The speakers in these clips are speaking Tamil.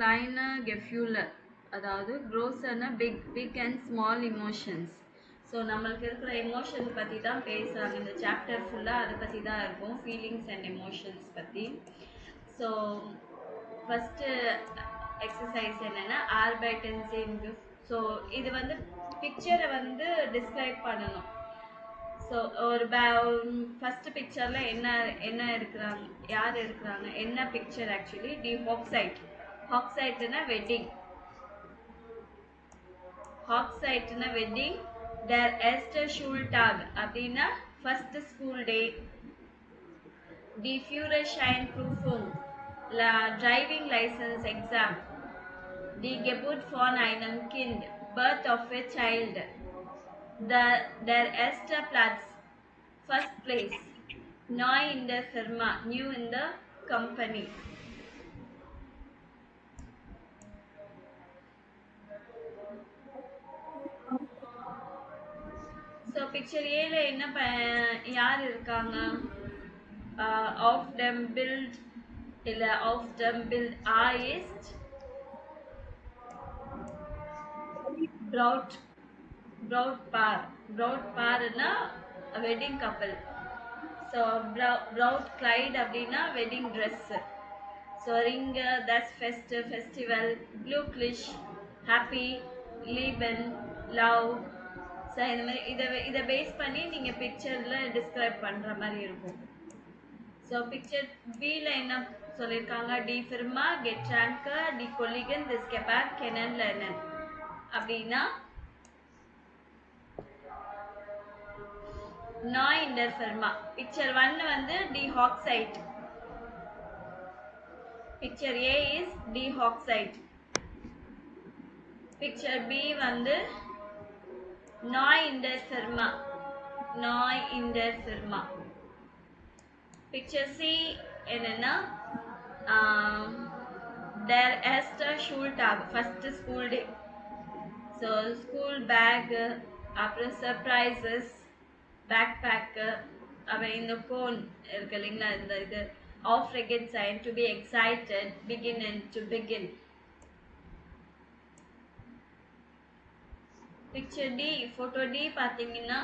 kleine Gefühle, அதாவது große big and small emotions. So நம்மளுக்கு இருக்கிற எமோஷன்ஸ் பற்றி தான் பேசுகிறாங்க. இந்த சாப்டர் ஃபுல்லாக அதை பற்றி தான் இருக்கும், ஃபீலிங்ஸ் அண்ட் எமோஷன்ஸ் பற்றி. ஸோ ஃபஸ்ட்டு எக்ஸசைஸ் என்னென்னா ஆர்பைட்டன்சிங். ஸோ இது வந்து பிக்சரை வந்து டிஸ்கிரைப் பண்ணணும். ஸோ ஒரு ஃபர்ஸ்ட் பிக்சரில் என்ன இருக்கிறாங்க, யார் இருக்கிறாங்க, என்ன பிக்சர் ஆக்சுவலி தி ஹாக்சைட்னா வெட்டிங். ஹாக்சைட்னா வெட்டிங். தேர் எஸ்டர் ஷூல்டாக் அப்படின்னா ஃபர்ஸ்ட் ஸ்கூல் டே. தி ஃபியூரர்ஷைன் ப்ரூஃபுங் டிரைவிங் லைசன்ஸ் எக்ஸாம். தி Geburt von einem Kind, birth of a child. Der erste Platz, first place. Neu in der Firma, new in the company. So picture A ல என்ன யார் இருக்காங்க? Auf dem Bild இல்ல auf dem Bild A ist Brautpaarனா wedding couple. So Brautkleid அப்படின்னா wedding dress. So ring, that's festival. Glücklich, happy. Leben, love. So இந்த மாதிரி இதை பேஸ் பண்ணி நீங்கள் பிக்சரில் டிஸ்கிரைப் பண்ணுற மாதிரி இருக்கும். ஸோ பிக்சர் பியில் என்ன சொல்லியிருக்காங்க? டி ஃபிர்மா, கெட்ராங்க, டி கொல்லிகன், திஸ் கெபாக், கெனன், லெனன் அப்படின்னா நாய் இந்த ஃபிர்மா. பிக்சர் 1 வந்து டி ஹாக்சைட். பிக்சர் ஏ இஸ் டி ஹாக்சைட். பிக்சர் பி வந்து Neu in der Firma. Neu in der Firma. Picture C என்னன்னா der erste Schultag, first school day. So school bag, அப்புறம் surprises, backpack, அப்புறம் இந்த cone இருக்கு இல்லைங்களா, இந்த இது off-ragged sign, to be excited, begin and to begin. Picture D, photo D பார்த்தீங்கன்னா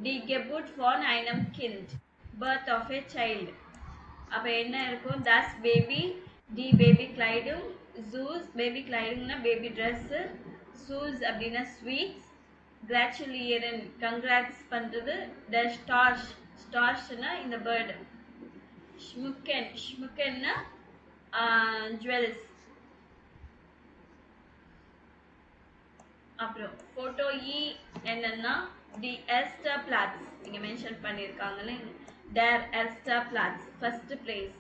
Die Geburt von einem Kind, birth of a child. அப்போ என்ன இருக்கும்? Das Baby, die Babykleidung, Zoos, Babykleidungனா baby dress, Zoos அப்படின்னா sweets, gratulieren, congrats பண்ணுறது, der Storchனா இந்த bird, Schmuckenனா jewels. அப்புறம் ஃபோட்டோ இ என்னன்னா தி எஸ்டர் பிளாட்ஸ் இங்கே மென்ஷன் பண்ணியிருக்காங்களே, டேர் எஸ்டர் பிளாட்ஸ் ஃபர்ஸ்ட் பிளேஸ்.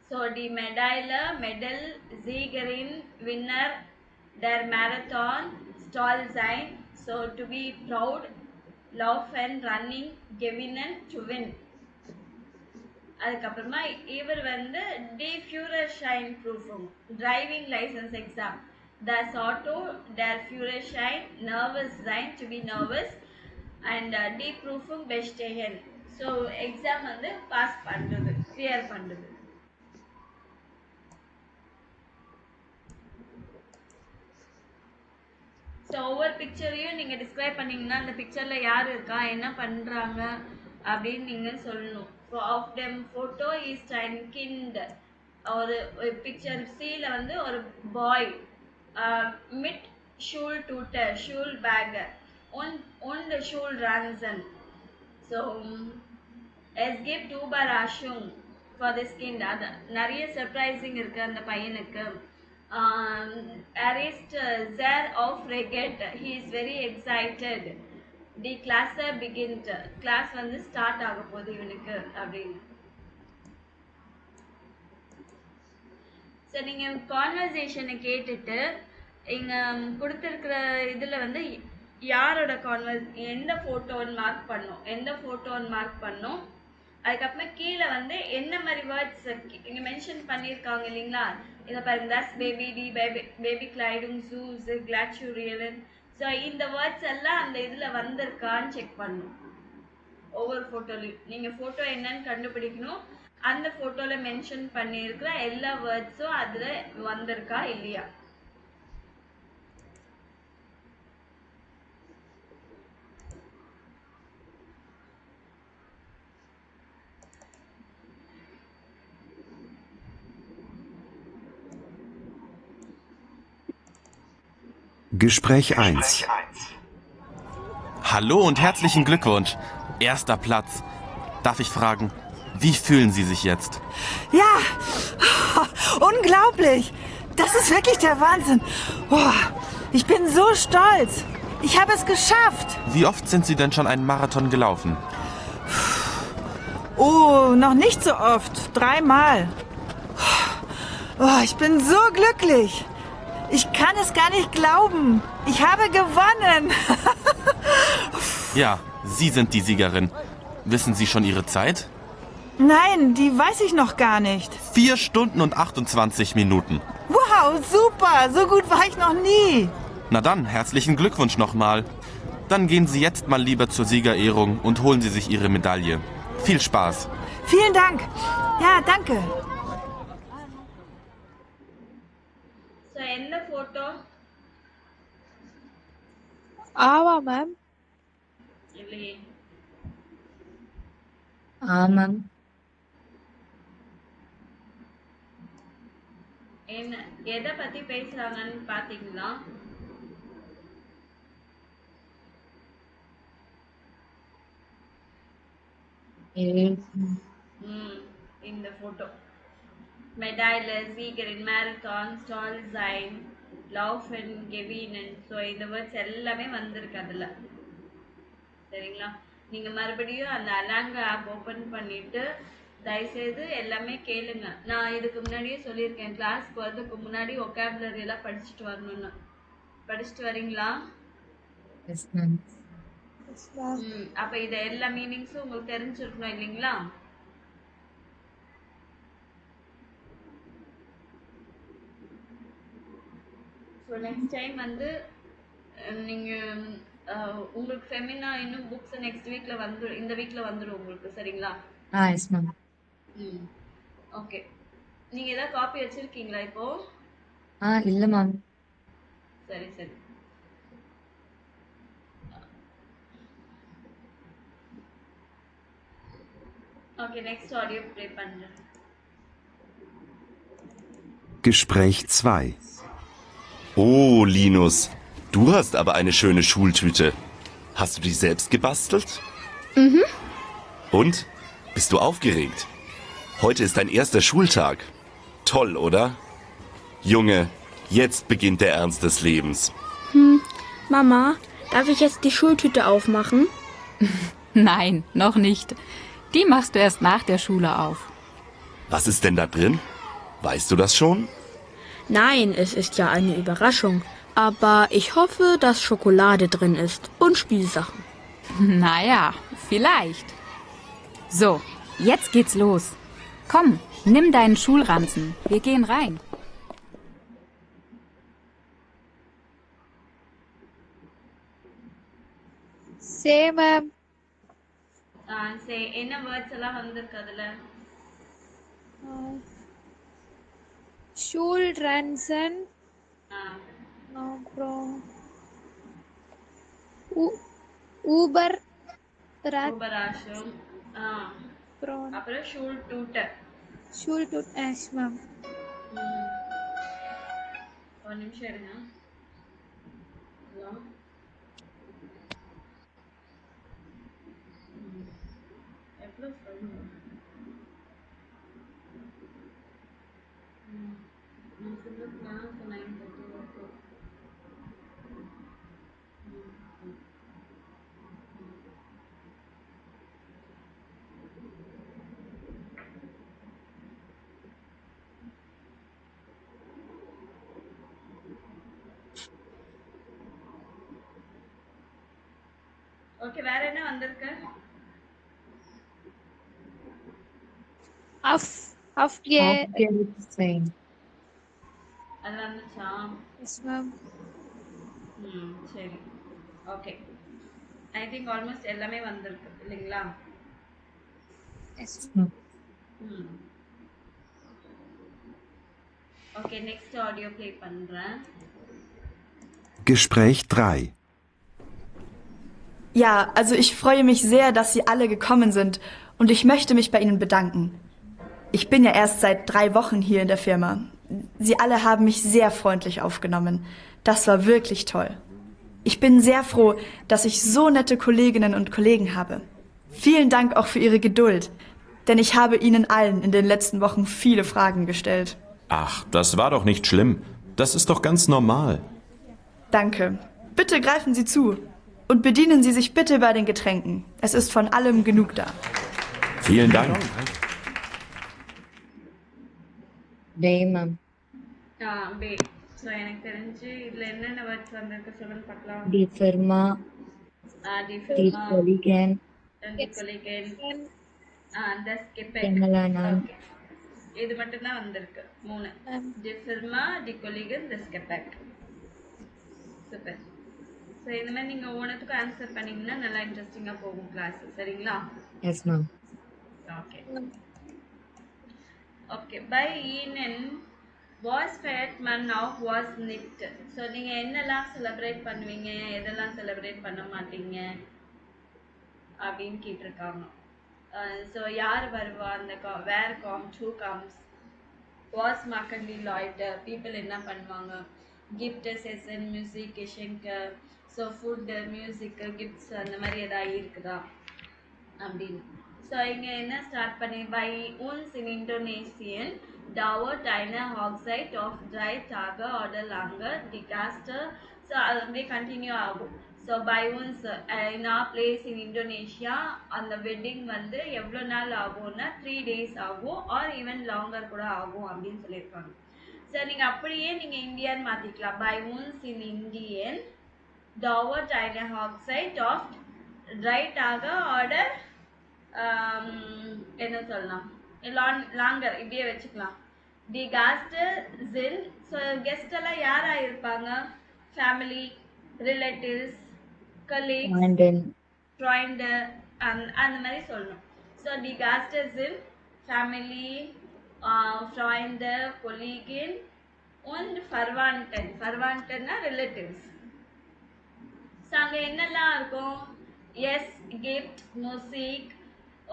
ஸோ டி மெடல் ஜீகரின் வின்னர், டேர் மேரத்தான் ஸ்டால்சைன். So to be proud, love and running, கெவினன் டு வின். அதுக்கப்புறமா இவர் வந்து டி ஃபியூரர்ஷைன் ப்ரூஃபும் driving licence exam. Das Auto, der Führerschein, nervous sein, to be nervous, and die Prüfung bestehen. So exam வந்து பாஸ் பண்றது, clear பண்றது. ஸோ ஒவ்வொரு பிக்சரையும் நீங்கள் டிஸ்கிரைப் பண்ணிங்கன்னா அந்த பிக்சரில் யார் இருக்கா, என்ன பண்ணுறாங்க அப்படின்னு நீங்கள் சொல்லணும். ஸோ ஆஃப் டெம் ஃபோட்டோ இஸ் அண்ட் கிண்ட். ஒரு பிக்சர் சியில் வந்து ஒரு boy, mit Schultüte, Schulbag und Schulranzen. So es gibt Überraschung for this kind. நிறைய சர்ப்ரைசிங் இருக்கு அந்த பையனுக்கு. Er ist sehr aufregend, he is very excited. Die Klasse beginnt, class வந்து ஸ்டார்ட் ஆக போகுது இவனுக்கு அப்படின்னு. ஸோ நீங்கள் கான்வர்சேஷனை கேட்டுட்டு இங்கே கொடுத்துருக்குற இதில் வந்து யாரோட எந்த ஃபோட்டோன்னு மார்க் பண்ணணும். அதுக்கப்புறமா கீழே வந்து என்ன மாதிரி வேர்ட்ஸ் இங்கே மென்ஷன் பண்ணியிருக்காங்க இல்லைங்களா, இதை பாருங்க, தஸ் பேபி, டி பேபி கிளைடும், ஜூஸ், கிளாச்சுரியலன். ஸோ இந்த வேர்ட்ஸ் எல்லாம் அந்த இதில் வந்திருக்கான்னு செக் பண்ணணும். ஒவ்வொரு ஃபோட்டோலையும் நீங்கள் ஃபோட்டோ என்னன்னு கண்டுபிடிக்கணும். அந்த ஃபோட்டோவில் மென்ஷன் பண்ணியிருக்கிற எல்லா வேர்ட்ஸும் அதில் வந்திருக்கா இல்லையா? Gespräch 1. Hallo und herzlichen Glückwunsch. Erster Platz. Darf ich fragen, wie fühlen Sie sich jetzt? Ja, unglaublich. Das ist wirklich der Wahnsinn. Oh, ich bin so stolz. Ich habe es geschafft. Wie oft sind Sie denn schon einen Marathon gelaufen? Oh, noch nicht so oft. 3 Mal. Oh, ich bin so glücklich. Ich kann es gar nicht glauben. Ich habe gewonnen. Ja, Sie sind die Siegerin. Wissen Sie schon Ihre Zeit? Nein, die weiß ich noch gar nicht. 4 Stunden und 28 Minuten. Wow, super. So gut war ich noch nie. Na dann, herzlichen Glückwunsch nochmal. Dann gehen Sie jetzt mal lieber zur Siegerehrung und holen Sie sich Ihre Medaille. Viel Spaß. Vielen Dank. Ja, danke. So எந்த ஃபோட்டோ? ஆவா மேம். இல்லையே. மேம். என்ன எதை பத்தி பேசுறாங்கன்னு பாத்தீங்களா? இந்த போட்டோ மெடாயில சீகரின் மேரத்தான் ஸ்டால் சைன் லவ்ஃபன் கெவினன் ஸோ இந்த வேர்ட்ஸ் எல்லாமே வந்திருக்கு அதில். சரிங்களா? நீங்கள் மறுபடியும் அந்த அலாங்க ஆப் ஓப்பன் பண்ணிவிட்டு தயவுசெய்து எல்லாமே கேளுங்க. நான் இதுக்கு முன்னாடியே சொல்லியிருக்கேன், கிளாஸ்க்கு வரதுக்கு முன்னாடி ஒகாபுலரி எல்லாம் படிச்சுட்டு வரணும்னு. படிச்சுட்டு வரீங்களா? அப்ப இத எல்லா மீனிங்ஸும் உங்களுக்கு தெரிஞ்சிருக்கணும் இல்லைங்களா? ஸோ நெக்ஸ்ட் டைம் வந்து நீங்க உங்களுக்கு ஃபெமினா இன்னும் புக்ஸ் நெக்ஸ்ட் வீக்ல வந்து இந்த வீக்ல வந்துடும் உங்களுக்கு. சரிங்களா? Yes ma'am. ஓகே. நீங்க ஏதாவது காப்பி வச்சிருக்கீங்களா இப்போ? இல்ல மேம். சரி சரி. Okay, next Audio play பண்றேன். Gespräch 2. Oh, Linus, du hast aber eine schöne Schultüte. Hast du die selbst gebastelt? Mhm. Und? Bist du aufgeregt? Heute ist dein erster Schultag. Toll, oder? Junge, jetzt beginnt der Ernst des Lebens. Mama, darf ich jetzt die Schultüte aufmachen? Nein, noch nicht. Die machst du erst nach der Schule auf. Was ist denn da drin? Weißt du das schon? Nein, es ist ja eine Überraschung. Aber ich hoffe, dass Schokolade drin ist und Spielsachen. Naja, vielleicht. So, jetzt geht's los. Komm, nimm deinen Schulranzen. Wir gehen rein. Ma'am. என்ன வேர்ட்ஸ் எல்லாம் வந்திருக்கு அதுல? ஷூல் ரன்சன், அப்புறம் ஊபர் ஊபராஷம், அப்புறம் ஷூல் டூட்டர். ஷூல் டூட் எஸ் மேம். ஒரு நிமிஷம் இருங்க. ஹலோ, எவ்வளோ சொல்லுங்க? Class 9:30 okay. ஓகே, வேற என்ன வந்திருக்கு? அது வந்துச்சா? Yes ma'am. சரி, ஓகே. ஐ திங்க் ஆல்மோஸ்ட் எல்லாமே வந்திருக்கு இல்லைங்களா? Yes, ma'am. Okay next audio play பண்றேன். Gespräch 3. Ja, also ich freue mich sehr, dass Sie alle gekommen sind und ich möchte mich bei Ihnen bedanken. Ich bin ja erst seit 3 Wochen hier in der Firma. Sie alle haben mich sehr freundlich aufgenommen. Das war wirklich toll. Ich bin sehr froh, dass ich so nette Kolleginnen und Kollegen habe. Vielen Dank auch für Ihre Geduld, denn ich habe Ihnen allen in den letzten Wochen viele Fragen gestellt. Ach, das war doch nicht schlimm. Das ist doch ganz normal. Danke. Bitte greifen Sie zu und bedienen Sie sich bitte bei den Getränken. Es ist von allem genug da. Vielen Dank. Day, ma'am. Pay so எனக்கு தெரிஞ்சு இதுல என்னென்ன வேர்ட்ஸ் வந்திருக்கு சொல்லுங்க பார்க்கலாம். The firma, தி the ஃபிர்மா, collegan, தி கொலிகன், தி ஸ்கிப்பெக். Tengalanan. ஓகே இது மட்டும் தான் வந்திருக்கு 3. தி ஃபிர்மா, தி கொலிகன், தி ஸ்கிப்பெக். சூப்பர். ஸோ இந்த மாதிரி நீங்க ஒவ்வொன்றுத்துக்கும் ஆன்சர் பண்ணீங்கன்னா நல்லா இன்ட்ரெஸ்டிங்கா போகும் கிளாஸ். சரிங்களா? Yes, ma'am. ஓகே ஓகே பை ஈனன் வாஸ் ஃபேட்மன் ஆஃப் வாஸ் நிட். ஸோ நீங்கள் என்னெல்லாம் செலிப்ரேட் பண்ணுவீங்க, எதெல்லாம் செலிப்ரேட் பண்ண மாட்டீங்க அப்படின்னு கேட்டிருக்காங்க. ஸோ யார் வருவா, அந்த வேர் காம், டூ கம்ஸ், வாஸ் மக்கண்டி லாய்டர், பீப்புள் என்ன பண்ணுவாங்க, கிஃப்ட் செஷன், மியூசிக், ஷெங்கர், ஸோ ஃபுட்டு, மியூசிக்கு, கிஃப்ட்ஸ் அந்த மாதிரி எதாவது இருக்குதா அப்படின்னு. ஸோ இங்கே என்ன ஸ்டார்ட் பண்ணி by uns in Indonesian dauert eine Hochzeit of 3 Tage oder länger die Gäste. So அது அப்படியே கண்டினியூ ஆகும். ஸோ பை uns in our place in Indonesia அந்த வெட்டிங் வந்து எவ்வளோ நாள் ஆகும்னா 3 days ஆகும் ஆர் ஈவன் லாங்கர் கூட ஆகும் அப்படின்னு சொல்லியிருக்காங்க. ஸோ நீங்கள் அப்படியே நீங்கள் இந்தியன் மாற்றிக்கலாம். பை uns in Indian dauert eine Hochzeit of 3 Tage oder என்ன சொல்லலாம், லாங்கர் இப்படியே வச்சுக்கலாம். தி காஸ்ட் ஜின். ஸோ கெஸ்ட் எல்லாம் யாரா இருப்பாங்க, ஃபேமிலி, ரிலேட்டிவ்ஸ், கலீக்ஸ், ஃப்ரெண்டு அந்த மாதிரி சொல்லணும். ஸோ தி காஸ்ட் ஜின், ஃபேமிலி, ஃப்ரெண்டு, கொலீகின் und Verwandten. Verwandtenனா ரிலேட்டிவ்ஸ். ஸோ அங்கே என்னெல்லாம் இருக்கும், எஸ் கிஃப்ட், மியூசிக்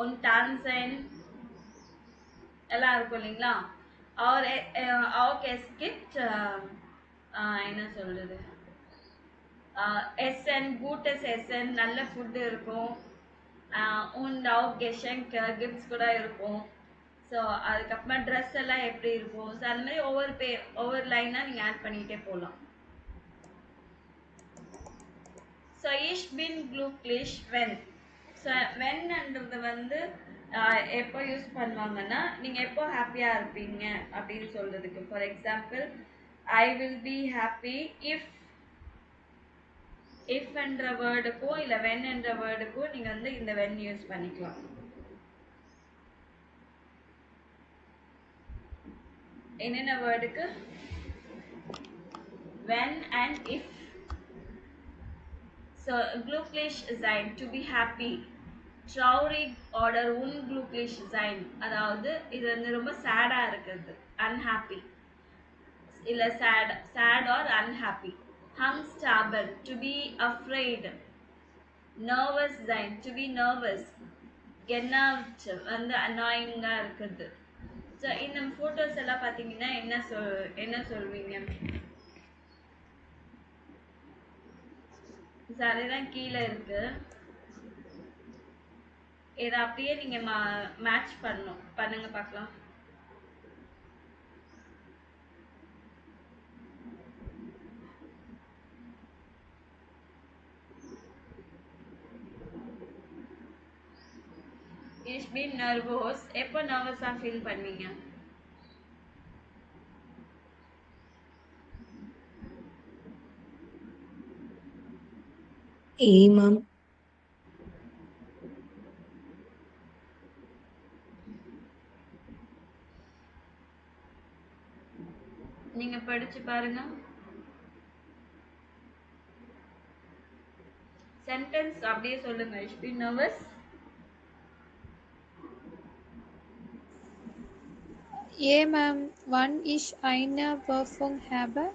und tanzen எல்லாம் இருக்கும் இல்லைங்களா. es gibt என்ன சொல்றது, எஸ்என் கூட்டஸ் எஸ்என் நல்ல ஃபுட்டு இருக்கும். und auch Geschenke கிஃப்ட்ஸ் கூட இருக்கும். ஸோ அதுக்கப்புறமா ட்ரெஸ் எல்லாம் எப்படி இருக்கும். ஸோ அந்த மாதிரி ஒவ்வொரு லைனாக நீங்கள் ஆட் பண்ணிகிட்டே போகலாம். So ich bin glücklich wenn. So வென்ன்றது வந்து எப்போ யூஸ் பண்ணுவாங்கன்னா நீங்கள் எப்போ ஹாப்பியாக இருப்பீங்க அப்படின்னு சொல்கிறதுக்கு. For example I will be happy if என்ற வேர்டுக்கும் இல்லை வென் என்ற வேர்டுக்கும் நீங்கள் வந்து இந்த வென் யூஸ் பண்ணிக்கலாம். என்னென்ன வேர்டுக்கு, when and if. So glücklich sein, to be happy. traurig oder unglücklich sein, அதாவது இது வந்து ரொம்ப சேடாக இருக்கிறது, unhappy இல்லை sad or unhappy. Angst haben, to be afraid. nervous sein, to be nervous. genervt வந்து annoying-ஆ இருக்குது. ஸோ இந்த ஃபோட்டோஸ் எல்லாம் பார்த்தீங்கன்னா என்ன சொல்வீங்க. அதுதான் கீழே இருக்கு. இதை அப்படியே நீங்க மேட்ச் பண்ணுங்க பார்க்கலாம். Ich bin nervous. எப்போ நர்வஸா ஃபீல் பண்ணுவீங்க? Ma'am. நீங்க படிச்சு பாருங்க. சென்டென்ஸ் அப்படியே சொல்லுங்க. Ich bin nervous. Yeah, ma'am. Wann ich eine Prüfung habe?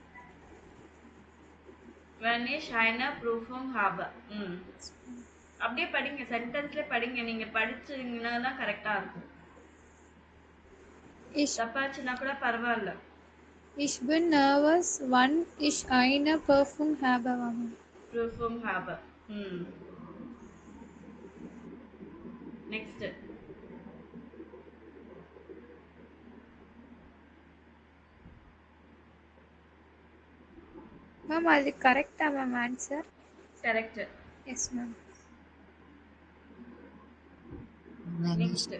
Wenn ich eine Prüfung habe. ம் அப்படியே படிங்க சென்டென்ஸ்ல படிங்க நீங்க படிச்சீங்கன்னா தான் கரெக்டா இருக்கும் Ich, தப்பாச்சுன்னா கூட பரவாயில்ல ich bin nervös, wann ich eine Prüfung habe, ma'am. Prüfung habe. ம் நெக்ஸ்ட் Ma'am, அது கரெக்டா ma'am answer? Correct yes ma'am. Next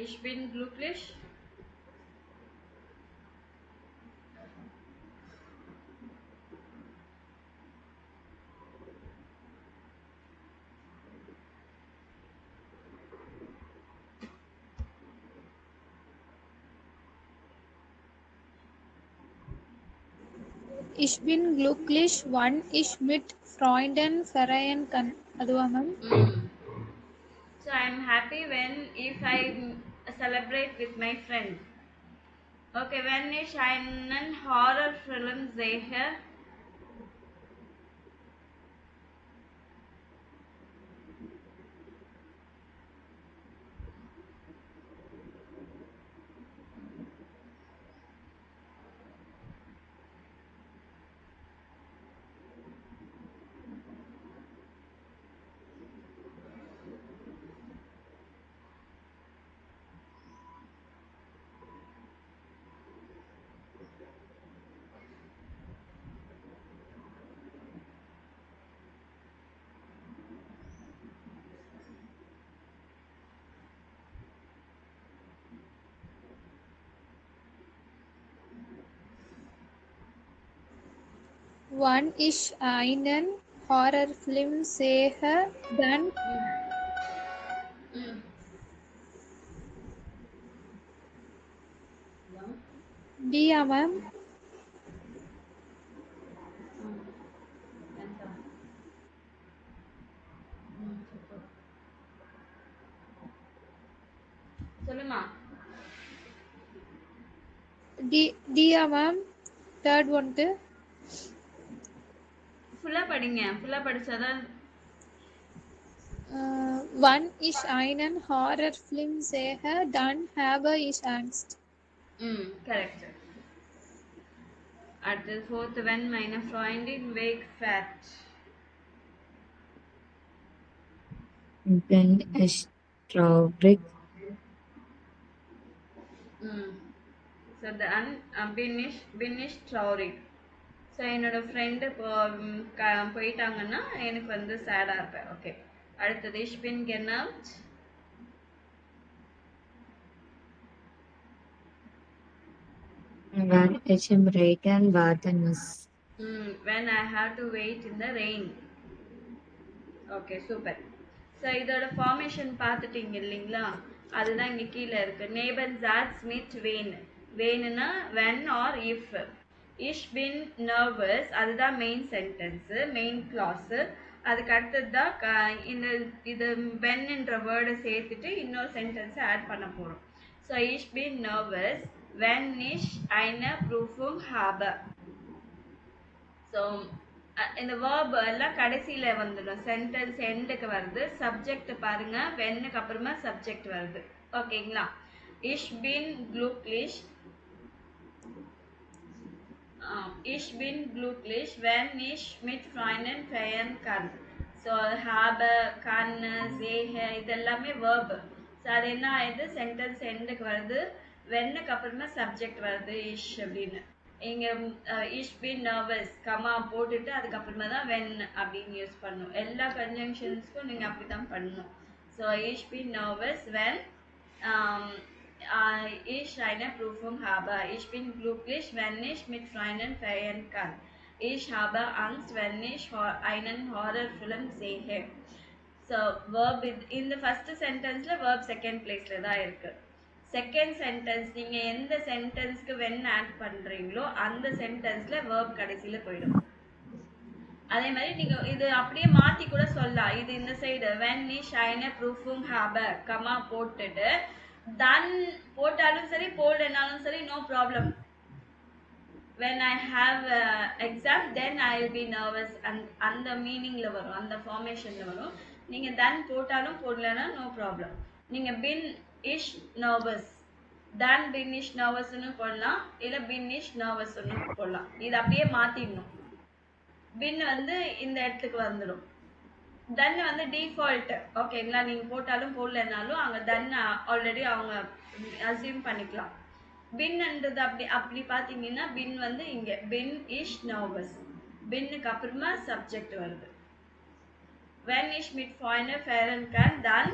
Ich bin glücklich. Ich bin glücklich, wann ich mit Freunden feiern kann. அதுவா ma'am? So I'm happy when if I celebrate with my friends. Okay, wenn ich einen Horrorfilm sehe. Wann ich einen Horrorfilm sehe, dann Dia, ma'am. சொல்லுமா Dia, ma'am. Third one to ஃபுல்லா படிங்க ஃபுல்லா படிச்சாதான் wann ich einen Horrorfilm sehe, dann habe ich Angst. Correct அடுத்தது fourth when meine Freundin wegfährt. Bin ich traurig? So then bin ich traurig. So என்னோட ஃப்ரெண்டு போயிட்டாங்கன்னா எனக்கு வந்து சேடாக இருப்பேன். ஓகே அடுத்தது ich bin genervt. Wenn ich im Regen warten muss. When I have to wait in the rain. Okay super. So இதோட ஃபார்மேஷன் பார்த்துட்டீங்க இல்லைங்களா? அதுதான் இங்கே கீழே இருக்கு. நேபன் ஜாட்ஸ் மீட் வேன். வேணுன்னா வென் ஆர் இஃப். இஷ் பின் நர்வஸ் அதுதான் மெயின் சென்டென்ஸு மெயின் கிளாஸு. அதுக்கு அடுத்தது தான் இந்த இது வென்ன்ற வேர்டை சேர்த்துட்டு இன்னொரு சென்டென்ஸை ஆட் பண்ண போகிறோம். ஸோ இஷ் பின் நர்வஸ் வென் இஷ் eine Prüfung habe. ஸோ இந்த வேர்ப் எல்லாம் கடைசியில் வந்துடும். சென்டென்ஸ் எண்டுக்கு வருது. சப்ஜெக்ட் பாருங்க வென்னுக்கு அப்புறமா சப்ஜெக்ட் வருது. ஓகேங்களா? ich bin glücklich. Ich bin glücklich, wenn ich mit Freunden feiern kann. So habe, kann, sehe இதெல்லாமே வேர்பு. ஸோ அது என்ன ஆயிடுது சென்டென்ஸ் எண்டுக்கு வருது. வென்னுக்கு அப்புறமா சப்ஜெக்ட் வருது இஷ் அப்படின்னு. இங்கே இஷ் பின் நர்வஸ் கமா போட்டுட்டு அதுக்கப்புறமா தான் வென் அப்படின்னு யூஸ் பண்ணணும். எல்லா கன்ஜங்ஷன்ஸ்க்கும் நீங்கள் அப்படி தான் பண்ணணும். ஸோ இஷ் பின் நர்வஸ் வென் ich eine Prüfung habe. Ich bin glücklich, wenn ich mit Freunden feiern kann. Ich habe Angst, wenn ich einen Horrorfilm sehe. So verb இந்த ஃபர்ஸ்ட் சென்டென்ஸ்ல verb செகண்ட் பிளேஸ்ல தான் இருக்கு. செகண்ட் சென்டென்ஸ் நீங்க எந்த சென்டென்ஸ்க்கு when ஆட் பண்றீங்களோ அந்த சென்டென்ஸ்ல verb கடைசியில போயிடும். அதே மாதிரி நீங்க இது அப்படியே மாத்தி கூட சொல்லலாம். இது இந்த side when ich eine Prüfung habe comma போட்டுட்டு then போட்டாலும் சரி போடலனாலும் சரி no problem. when I have exam then I will be nervous அந்த மீனிங்ல வரும், அந்த ஃபார்மேஷன்ல வரும். நீங்க then போட்டாலும் போடலனா நோ ப்ராப்ளம். நீங்க bin is nervous then bin is nervous னு போடலாம், இல்ல bin is nervous னு போடலாம். இது அப்படியே மாத்திடணும். bin வந்து இந்த இடத்துக்கு வந்துடும். then வந்து டிஃபால்ட் ஓகேங்களா, நீங்க போட்டாலும் போடலனாலும் அங்க then ஆல்ரெடி அவங்க அசியூம் பண்ணிக்கலாம். பின்ன்றது அப்படி பாத்தீங்கன்னா பின் வந்து இங்க பின் இஸ் நர்வஸ், பின்னுக்கு அப்புறமா சப்ஜெக்ட் வருது. when ich mit Freunden feiern kann dann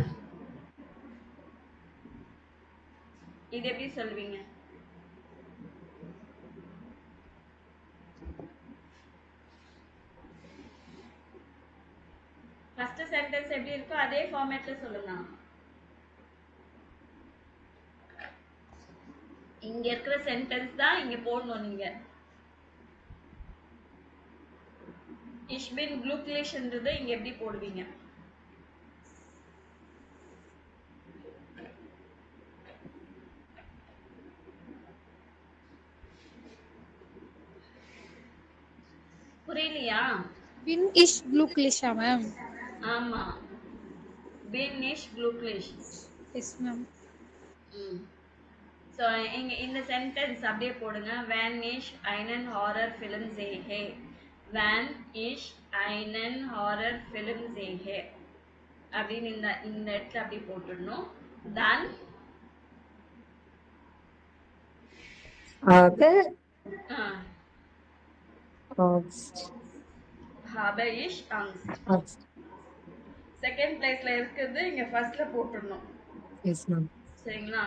இது எப்படி சொல்வீங்க? ஃபர்ஸ்ட் சென்டென்ஸ் எப்படி இருக்கோ அதே ஃபார்மேட்ல சொல்லுங்க. இங்க இருக்கிற சென்டென்ஸ் தான் இங்க போடணும் நீங்க. ich bin glücklich ன்றது இங்க எப்படி போடுவீங்க? புரியலையா? bin ich glücklich ma'am. ஆமா, bin ich glücklich. Yes ma'am. So இங்க இந்த சென்டென்ஸ் அப்படியே போடுங்க. when ich einen Horrorfilm sehe, when ich einen Horrorfilm sehe அப்படின்னு இந்த இடத்துல அப்படி போட்டுடணும். then habe Angst. habe ich Angst. Second பிளேஸ்ல இருக்குது இங்க ஃபர்ஸ்ட்ல போட்டுடணும். Yes ma'am. சரிங்களா?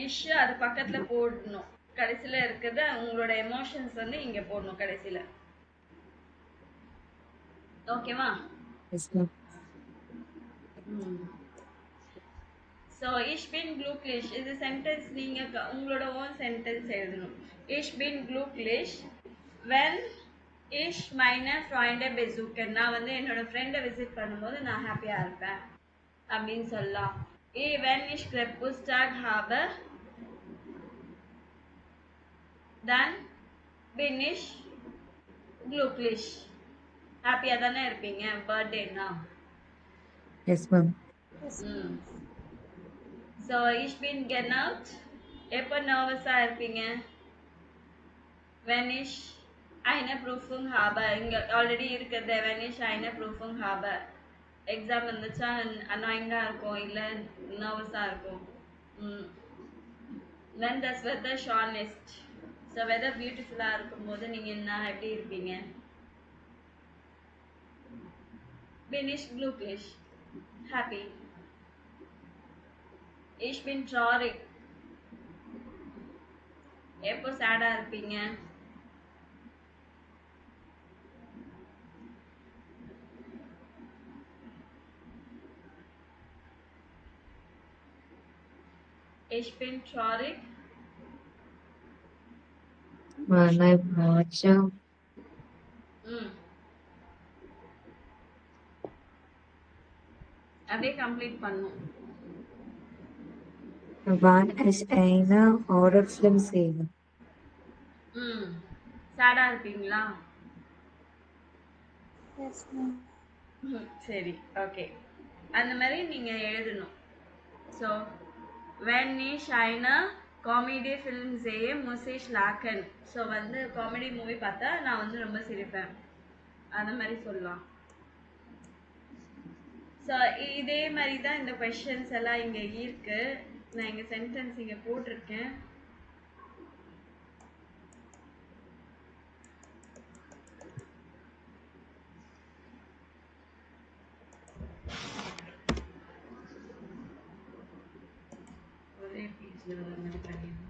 இஷ் அது பக்கத்துல போடணும். கடைசியில இருக்குது உங்களோட எமோஷன்ஸ் வந்து இங்க போடணும் கடைசியில. ஓகேவா? S ma'am. So ich bin glücklich இது சென்டென்ஸ் நீங்க உங்களோட ஓன் சென்டென்ஸ் எழுதணும். ich bin glücklich when ich meine Freunde besuche. நான் வந்து என்னோட ஃப்ரெண்டை விசிட் பண்ணும்போது நான் ஹாப்பியா இருப்பேன் அப்படின்னு சொல்லலாம். when ich Geburtstag habe then bin ich glücklich. ஹாப்பியா தானே இருப்பீங்க பர்த்டேனா? Yes ma'am. So ich bin genervt எப்போ நர்வஸா இருப்பீங்க? when ich eine Prüfung habe இங்க ஆல்ரெடி இருக்குது when ich eine Prüfung habe exam வந்துச்சா அனாயிங்கா இருக்கும் இல்ல நர்வஸா இருக்கும். when das weather schön ist so weather பியூட்டிஃபுல்லா இருக்கும்போது நீங்க என்ன எப்படி இருப்பீங்க? bin ich glücklich happy. ich bin traurig எப்போ சேடா இருப்பீங்க? ich bin traurig when I watch அப்படியே கம்ப்ளீட் பண்ணும். wann ich eine Horrorfilm sehe. சேடா இருப்பீங்களா? Yes ma'am. சரி ஓகே, அந்த மாதிரி நீங்க எழுதணும். So when ich eine Comedy-Film sehe muss ich lachen. So வந்து காமெடி மூவி பார்த்தா நான் வந்து ரொம்ப சிரிப்பேன் அந்த மாதிரி சொல்லலாம். ஸோ இதே மாதிரி தான் இந்த கொஷின்ஸ் எல்லாம் இங்கே இருக்கு. நான் இங்கே சென்டென்ஸ் இங்கே போட்டிருக்கேன். ஒரே பேஜில் வர மாதிரி பண்ணிடணும்.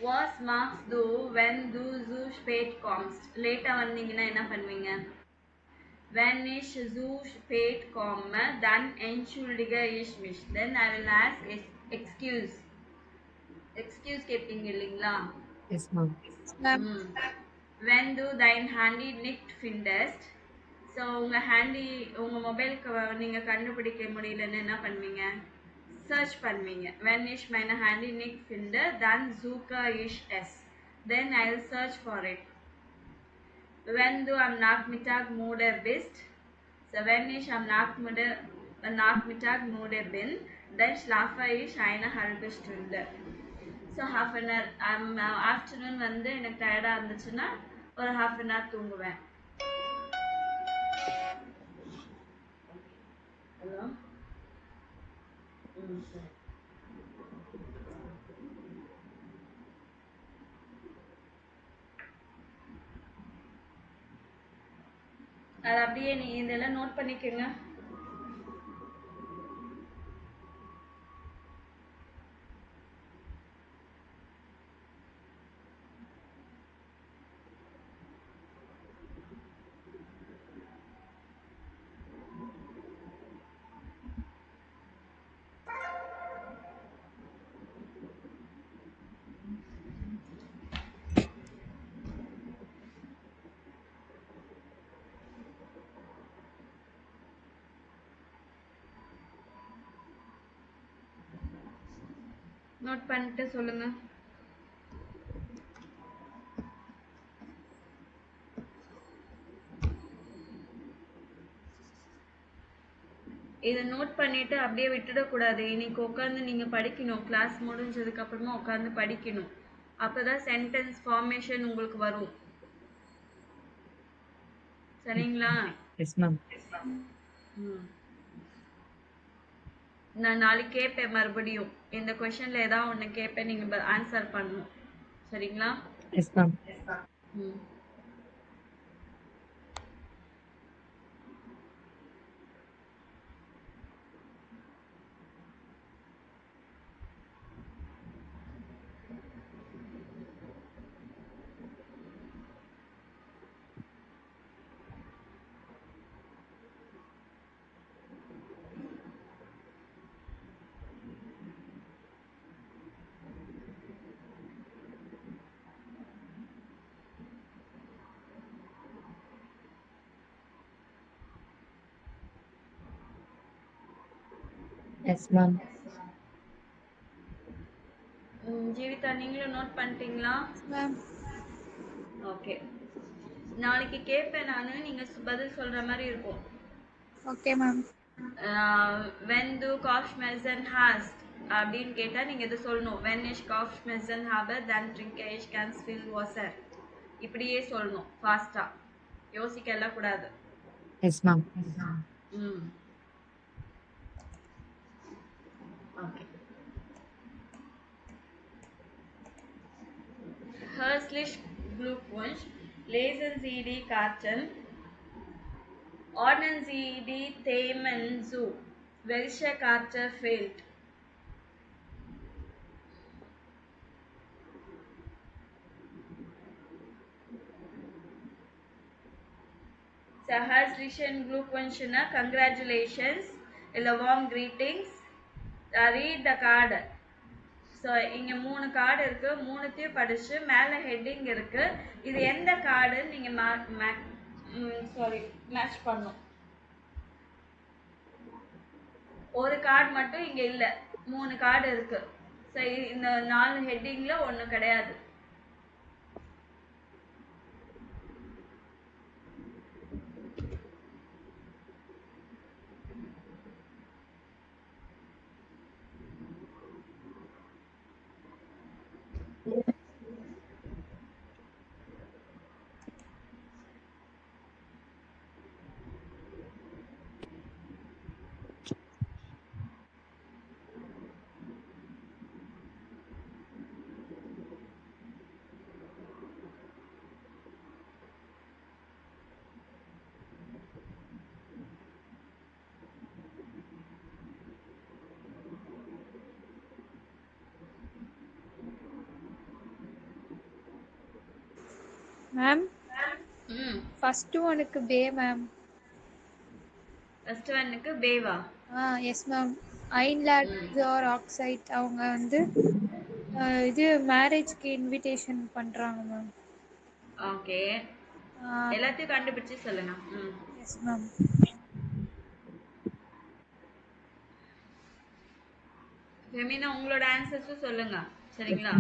Was machst du when du zu spät kommst? லேட்டா வந்தீங்கன்னா என்ன பண்ணுவீங்க? Wenn ich zu spät komme, dann entschuldige ich mich. Then I will ask excuse. Excuse கேட்பீங்க இல்லைங்களா? Yes, ma'am. ம். When du dein Handy nicht findest, so உங்கள் மொபைலுக்கு நீங்கள் கண்டுபிடிக்க முடியலன்னு என்ன பண்ணுவீங்க? சர்ச் பண்ணுவீங்க. Wenn ich meine Handy nicht finde, dann suche ich es. Then I will search for it. Wenn du am Nachmittag müde bist, so wenn ich am Nachmittag müde bin, dann schlafe ich eine halbe Stunde. So half an hour, afternoon வந்து எனக்கு டயர்டாக இருந்துச்சுன்னா ஒரு half an hour தூங்குவேன். ஹலோ சரி. அது அப்படியே நீ இதெல்லாம் நோட் பண்ணிக்கோங்க. நோட் பண்ணிட்டு சொல்லுங்க. இதை நோட் பண்ணிட்டு அப்படியே விட்டுடக்கூடாது. இன்னைக்கு உட்காந்து நீங்க படிக்கணும். கிளாஸ் முடிஞ்சதுக்கு அப்புறமா உட்காந்து படிக்கணும். அப்பதான் சென்டென்ஸ் ஃபார்மேஷன் உங்களுக்கு வரும். சரிங்களா? Yes, ma'am. நான் நாளைக்கு கேட்பேன் மறுபடியும். இந்த கொஸ்டின்ல ஏதாவது ஒன்று கேட்பேன், நீங்க ஆன்சர் பண்ணணும். சரிங்களா? Yes, ma'am. ம். Yes, ma'am. ஜீவிதா நீங்களும் நோட் பண்ணிட்டீங்களா? மேம். ஓகே. நாளைக்கு கேட்பேன் நானு. நீங்க பதில் சொல்ற மாதிரி இருக்கும். Okay ma'am. Wenn du Kopfschmerzen hast அப்படின்னு கேட்டா நீங்க இது சொல்லணும். Wenn ich Kopfschmerzen habe, dann trinke ich ganz viel Wasser. இப்படியே சொல்லணும் ஃபாஸ்டா. யோசிக்க எல்லாம் கூடாது. Yes, ma'am. ம். Okay. Herzlichen Glückwunsch. Lesen Sie die Karten. Ordnen Sie die Themen zu. Welche Karte fehlt? So, herzlichen Glückwunsch, congratulations, இல்ல warm greetings. Read the card. So இங்கே 3 கார்டு இருக்கு. 3த்தையும் படிச்சு மேலே ஹெட்டிங் இருக்கு. இது எந்த கார்டுன்னு நீங்கள் மேட்ச் பண்ணும். ஒரு கார்டு மட்டும் இங்கே இல்லை, 3 கார்டு இருக்கு. ஸோ இந்த 4 ஹெட்டிங்கில் ஒன்று கிடையாது. மேம் ம் ஃபர்ஸ்ட் ஒனுக்கு பே மேம். ஃபர்ஸ்ட் ஒன்னுக்கு பேவா? Yes ma'am. ஐன்லாண்ட் ஆக்சைட் அவங்க வந்து இது மேரேஜ்க்கு இன்விடேஷன் பண்றாங்க மேம். ஓகே. எல்லாத்தையும் கண்டுபிடிச்சு சொல்லுங்க. Yes ma'am. ஃபெமினா உங்களோட ஆன்சர்ஸும் சொல்லுங்க. சரிங்களா?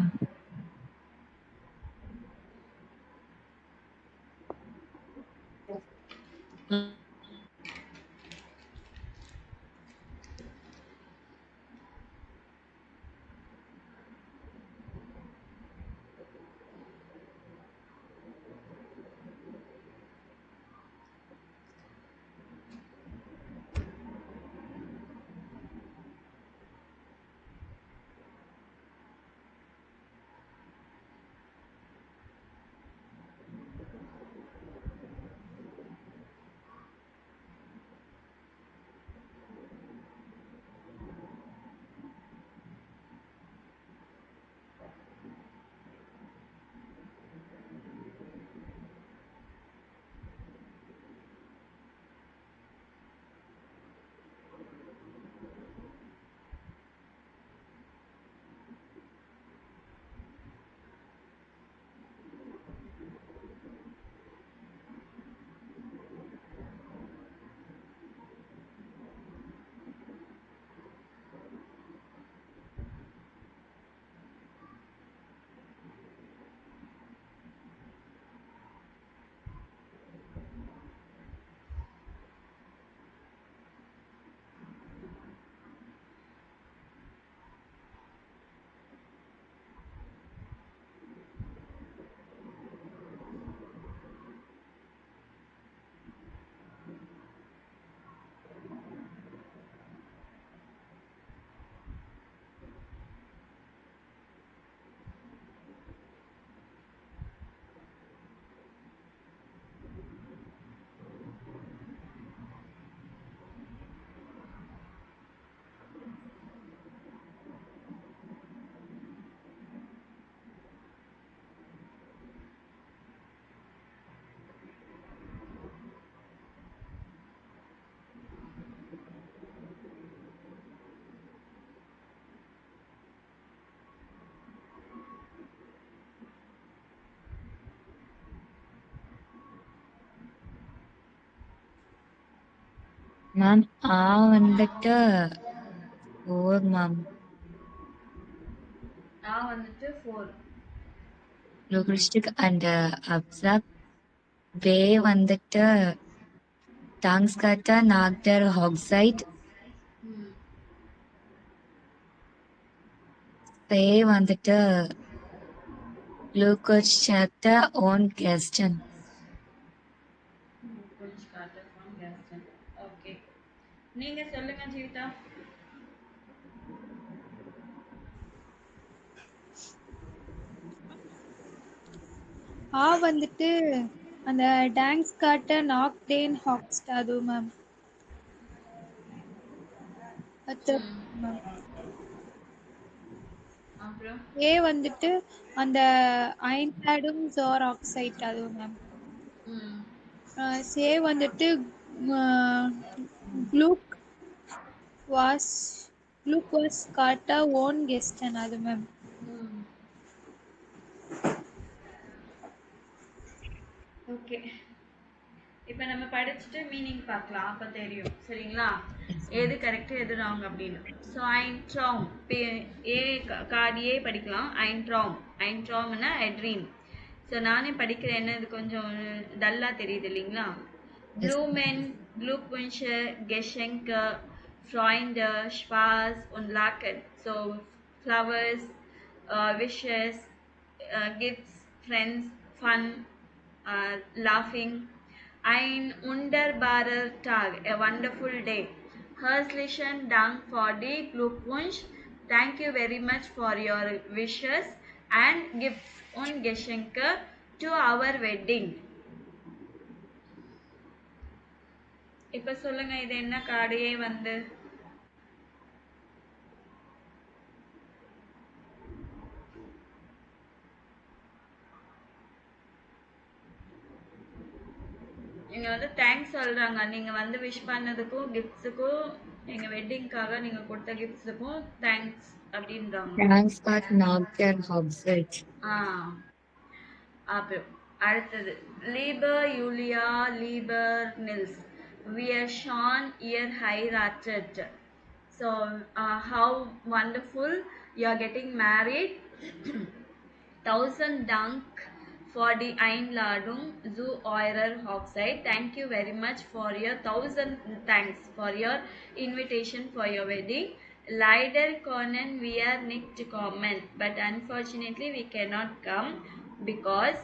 மேம் வந்துட்டு 4 மேம். வந்துட்டு 4. Logistic and absorb. பே வந்துட்டு டாங்ஸ்காட்டா நாக்டர் ஆக்சைட். பே வந்துட்டு குளுக்கோஸ் சாப்டர் ஓன் கெஸ்டன். ஓகே. நீங்க சொல்லுங்க ஜீவிதா. வந்துட்டு அந்த டாங்ஸ் காட்ட நாக்டேன் ஹாக்ஸ்ட் அது மேம். மேம் அப்புறம் ஏ வந்துட்டு அந்த ஐன்லாடும் ஜோர் ஆக்சைட் அது மேம். சே வந்துட்டு குளூக் வாஸ் காட்ட ஓன் கெஸ்டன் அது மேம். ஓகே. இப்போ நம்ம படிச்சுட்டு மீனிங் பார்க்கலாம். அப்போ தெரியும். சரிங்களா? எது கரெக்ட் எது ராங் அப்படின்னு. ஸோ ஐன்ட்ராம் ஏ கார்டு ஏ படிக்கலாம். ஐன்ட்ராம்னா எட்ரீம். ஸோ நானே படிக்கிறேன்னு இது கொஞ்சம் டல்லாக தெரியுது இல்லைங்களா? Bluman Glückwünsche Geschenke Freunde Spaß und Lachen. So flowers, wishes, gifts, friends, fun, laughing. Ein wunderbarer Tag, a wonderful day. Herzlichen Dank for the Glückwunsch. Thank you very much for your wishes and gifts und Geschenke to our wedding. இப்ப சொல்லுங்க, இது என்ன கார்டு வந்து தேங்க்ஸ் சொல்றாங்க. நீங்க வந்து விஷ் பண்ணதுக்கும் கிஃப்ட்ஸுக்கும் எங்க வெட்டிங்காக நீங்க கொடுத்த கிஃப்ட்ஸுக்கும் தேங்க்ஸ் அப்படின்றாங்க. Thanks for knocked and Hogshead. ஆ அப்புறம் அடுத்தது லீபர் யூலியா லீபர் நில்ஸ் we are Sean here heiratet. So how wonderful you are getting married. 1000 Dank for die Einladung zu eurer Hochzeit. Thank you very much for your 1000 thanks for your invitation for your wedding. Leider können wir nicht kommen, but unfortunately we cannot come because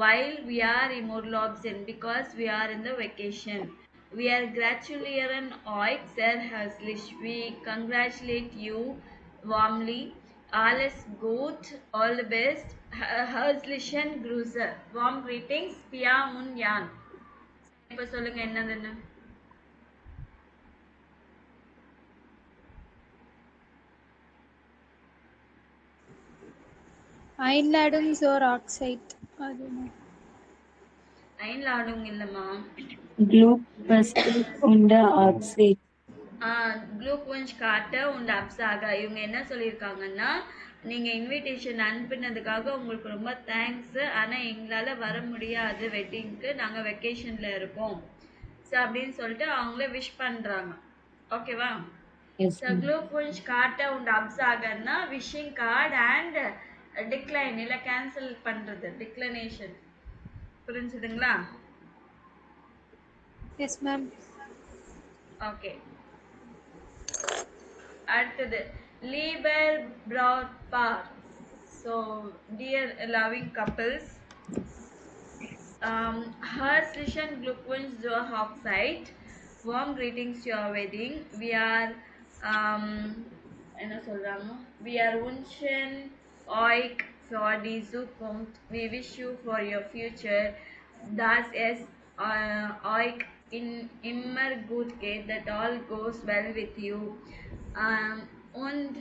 while we are in Urlaub sind, because we are in the vacation. We are gratulieren euch sehr herzlich. We congratulate you warmly. Alles gut, all the best. Herzlichen Grüße. Warm greetings, Pia und Jan. இப்போ சொல்லுங்க என்னதுன்னு. Einladung zur Hochzeit. Einladung இல்லம்மா. Glückwünsche und Hochzeit. Glückwunsch Karte und Absage. இவங்க என்ன சொல்லியிருக்காங்கன்னா, நீங்க இன்விடேஷன் அனுப்பினதுக்காக உங்களுக்கு ரொம்ப தேங்க்ஸ். ஆனா எங்களால வர முடியாது வெட்டிங்க்கு, நாங்க வெக்கேஷன்ல இருக்கோம். ஸோ அப்படின்னு சொல்லிட்டு அவங்களே விஷ் பண்றாங்க. ஓகேவா? ஸோ Glückwunsch Karte und Absageன்னா விஷிங் கார்டு அண்ட் டிக்ளைன் இல்லை கேன்சல் பண்றது, டிக்ளனேஷன். புரிஞ்சுதுங்களா? Yes, ma'am. ஓகே. அடுத்தது லீபர் ப்ராட்பார். So dear loving couples, herzlichen Glückwunsch zur Hochzeit. Warm greetings to your wedding. We are என்ன சொல்றாங்க, we are wünschen euch für die Zukunft. We wish you for your future, dass es euch immer gut geht, that all goes well with you, und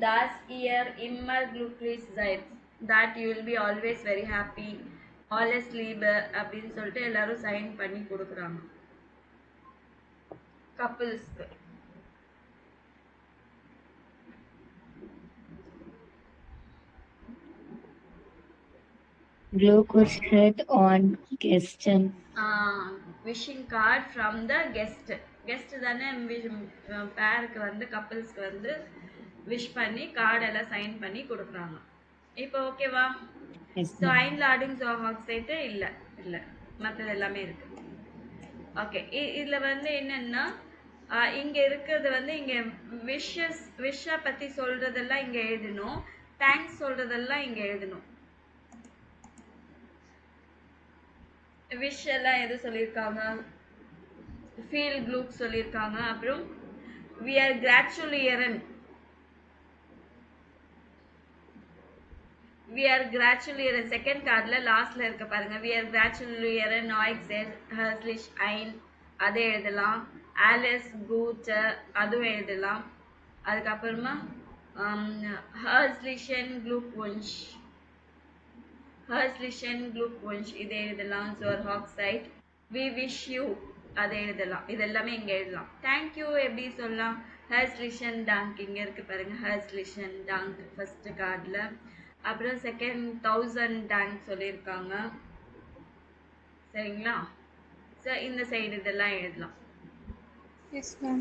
dass ihr immer glücklich seid, that you will be always very happy. Alles Liebe அப்படின்னு சொல்லிட்டு எல்லாரும் சைன் பண்ணி கொடுக்குறாங்க கப்பிள்ஸ்க்கு. Glückwünsche on Gästen. Wishing card from the guest. Guest தானே பேருக்கு வந்து கப்பிள்ஸ்க்கு வந்து விஷ் பண்ணி கார்டெல்லாம் சைன் பண்ணி கொடுக்குறாங்க. இப்போ ஓகேவா? ஸோ Einladung zur Hochzeit இல்லை இல்லை, மற்றது எல்லாமே இருக்கு. ஓகே, இதில் வந்து என்னன்னா இங்கே இருக்கிறது வந்து இங்கே விஷை பற்றி சொல்கிறதெல்லாம் இங்கே எழுதணும், தேங்க்ஸ் சொல்கிறதெல்லாம் இங்கே எழுதணும். விஷ் எல்லாம் எது சொல்லியிருக்காங்க, ஃபீல் க்ளூக் சொல்லியிருக்காங்க. அப்புறம் we are gratulieren. We are gratulieren second கார்டில் லாஸ்ட்ல இருக்க பாருங்க. we are gratulieren euch sehr herzlich ein, அதை எழுதலாம். alles Gute அதுவும் எழுதலாம். அதுக்கப்புறமா herzlichen Glückwunsch, herzlichen Glückwunsch இதை எழுதலாம். zur Hochzeit we wish you அதை எழுதலாம். இதெல்லாமே இங்கே எழுதலாம். தேங்க்யூ எப்படி சொல்லலாம், herzlichen Dank இங்கே இருக்கு பாருங்க, herzlichen Dank ஃபர்ஸ்ட் கார்டில். அப்புறம் செகண்ட் 1000 Dank சொல்லியிருக்காங்க. சரிங்களா? ஸோ இந்த சைடு இதெல்லாம் எழுதலாம். Yes, ma'am.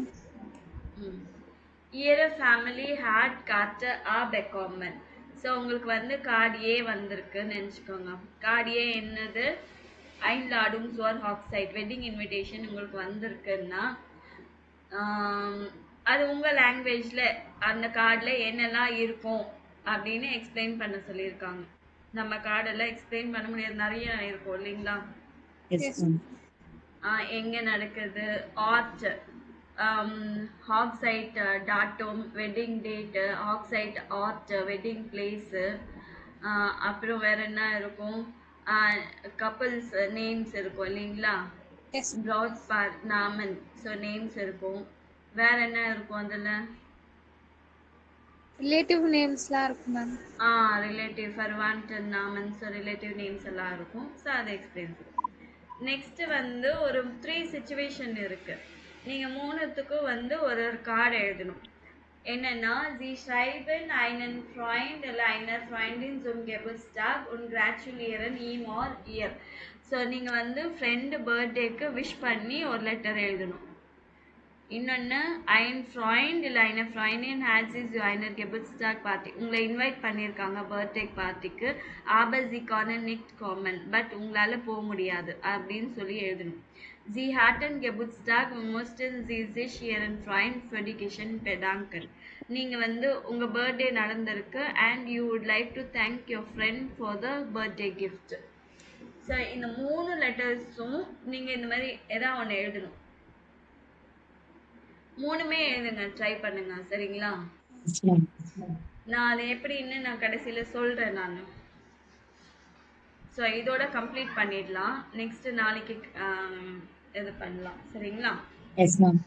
Ihre Family had Karte A bekommen. So உங்களுக்கு வந்து கார்டு ஏ வந்திருக்குன்னு நினச்சிக்கோங்க. கார்டு ஏ என்னது, Einladung zur Hochzeit, wedding invitation உங்களுக்கு வந்திருக்குன்னா அது உங்கள் லாங்குவேஜில் அந்த கார்டில் என்னெல்லாம் இருக்கும் அப்படின்னு எக்ஸ்பிளைன் பண்ண சொல்லியிருக்காங்க. நம்ம கார்டெல்லாம் எக்ஸ்பிளைன் பண்ண முடியாது, நிறைய இருக்கும் இல்லைங்களா? எங்கே நடக்குது, ஆர்ட், ஹாக்சைட் டாட்டும், வெட்டிங் டேட்டு, ஹாக்சைட் ஆர்ட், வெட்டிங் பிளேஸு, அப்புறம் வேற என்ன இருக்கும், கப்பிள்ஸ் நேம்ஸ் இருக்கும் இல்லைங்களா? ப்ராட் பார் நாமன், ஸோ நேம்ஸ் இருக்கும். வேற என்ன இருக்கும் அதில், ரிலேட்டிவ் நேம்ஸ்லாம் இருக்கு மேம். ரிலேட்டிவ் ஃபர்வான்ட் நாமன் ஸோ ரிலேட்டிவ் நேம்ஸ் எல்லாம் இருக்கும். ஸோ அதை எக்ஸ்பிளைன் பண்ணுவோம். நெக்ஸ்ட் வந்து ஒரு 3 சுச்சுவேஷன் இருக்கு. நீங்க மூணுத்துக்கும் வந்து ஒரு கார்டு எழுதணும். என்னன்னா Sie schreiben einen Freund oder einer Freundin zum Geburtstag und gratulieren ihm or ihr. So நீங்க வந்து ஃப்ரெண்ட் பர்த்டேக்கு விஷ் பண்ணி ஒரு லெட்டர் எழுதணும். இன்னொன்று ein Freund இல்லை eine Freundin hat sie zu einer Geburtstag Party. உங்களை இன்வைட் பண்ணியிருக்காங்க பர்த்டே பார்ட்டிக்கு. aber sie können nicht kommen. But உங்களால் போக முடியாது அப்படின்னு சொல்லி எழுதணும். Sie hatten Geburtstag und mussten sie sich ihren Freund für die Geschenk bedanken. நீங்கள் வந்து உங்கள் பர்த்டே நடந்திருக்கு and you would like to thank your friend for the birthday gift. So இந்த 3 லெட்டர்ஸும் நீங்கள் இந்த மாதிரி எதாவது ஒன்று எழுதணும். 3மே எழுதுங்க, ட்ரை பண்ணுங்க. சரிங்களா? நான் அதை எப்படின்னு நான் கடைசியில் சொல்கிறேன். நான் ஸோ இதோட கம்ப்ளீட் பண்ணிடலாம். நெக்ஸ்ட் நாளைக்கு இது பண்ணலாம். சரிங்களா? Yes, ma'am.